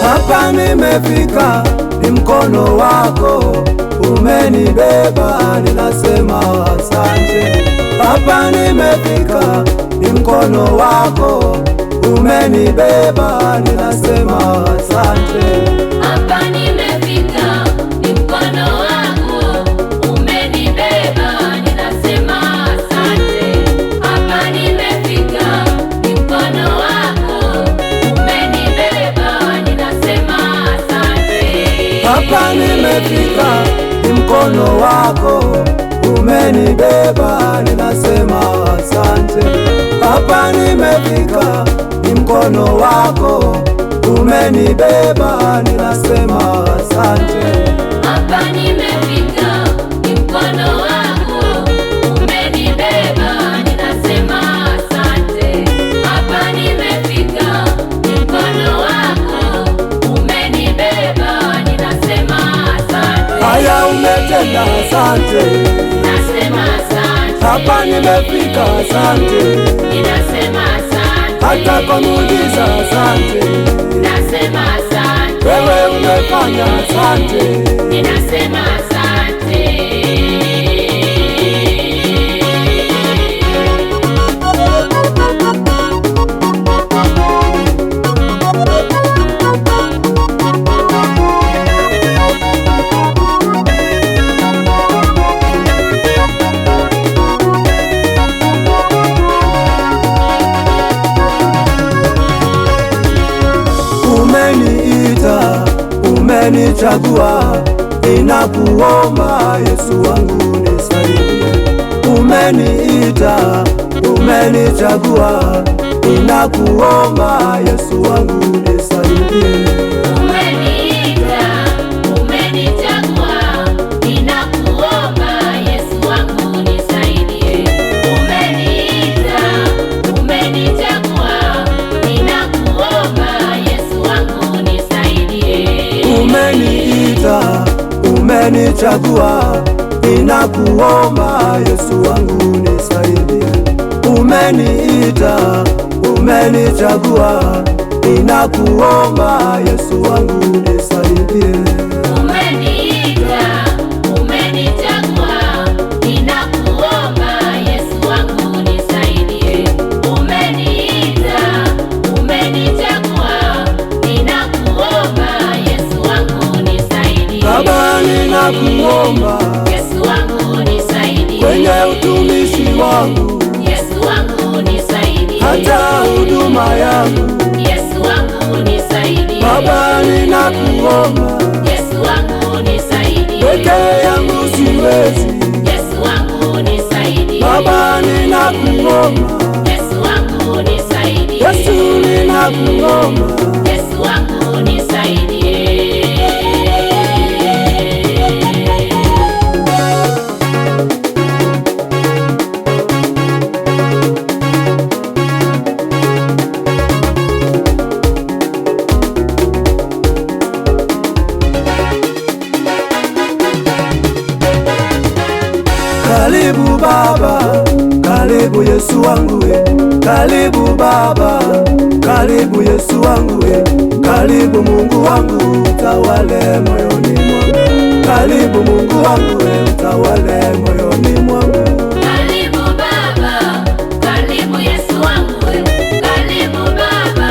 Hapa nimefika, ni mkono wako umenibeba, ninasema asante. Hapa nimefika, ni mkono wako umenibeba, ninasema asante. Hapa nimefika, ni mkono wako umenibeba, ninasema asante. Hapa nimefika, ni mkono wako umenibeba, ninasema asante. Hapa nimefika, ni mkono wako umenibeba, ninasema asante. Hapa nimefika, ni mkono wako umenibeba, ninasema asante. Hapa nimefika, ni mkono wako umenibeba, ninasema asante. Hapa nimefika, ni mkono wako umenibeba, ninasema asante. Haya umetenda, asante. Nasema asante. Hapa nimefika, asante. Ninasema asante. Hata kwa muujiza, asante. Nasema asante. Wewe umefanya, asante. Ninasema asante. Umeniita, umenichagua, ninakuomba Yesu wangu nisaidie. Umeniita, umenichagua, ninakuomba Yesu wangu nisaidie. Umeniita, umenichagua, ninakuomba Yesu wangu nisaidie. Umeniita, umenichagua, ninakuomba Yesu wangu nisaidie. Umeniita, umenichagua, ninakuomba Yesu wangu nisaidie. Umeniita, umenichagua, ninakuomba Yesu wangu nisaidie. Umeniita, umenichagua, ninakuomba Yesu wangu nisaidie. Umeniita, umenichagua, ninakuomba Yesu wangu nisaidie. Baba, ninakuomba Yesu wangu nisaidie. kwenye utumishi wangu, Yesu wangu nisaidie. hata huduma yangu. Yesu wangu nisaidie. Baba, ninakuomba Yesu wangu nisaidie. peke yangu siwezi. Yesu wangu nisaidie. Baba, ninakuomba Yesu wangu nisaidie. Yesu, ninakuomba. Yesu wangu nisaidie. Karibu Baba, karibu Yesu wangu we. Karibu Baba, karibu Yesu wangu we. Karibu Mungu wangu, utawale moyoni mwangu. Karibu Mungu wangu we, utawale moyoni mwangu. Karibu Baba, karibu Yesu wangu we. Karibu Baba,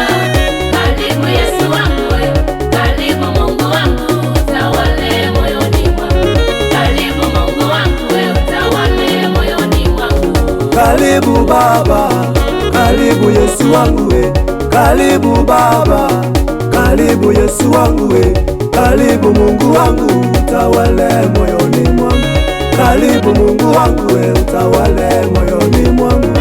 karibu Yesu wangu we. Karibu Mungu wangu, utawale moyoni mwangu. Karibu Mungu wangu we, utawale moyoni mwangu. Karibu Baba, karibu Yesu wangu we. Karibu Baba, karibu Yesu wangu we. Karibu Mungu wangu, utawale moyoni mwangu. Karibu Mungu wangu we, utawale moyoni mwangu.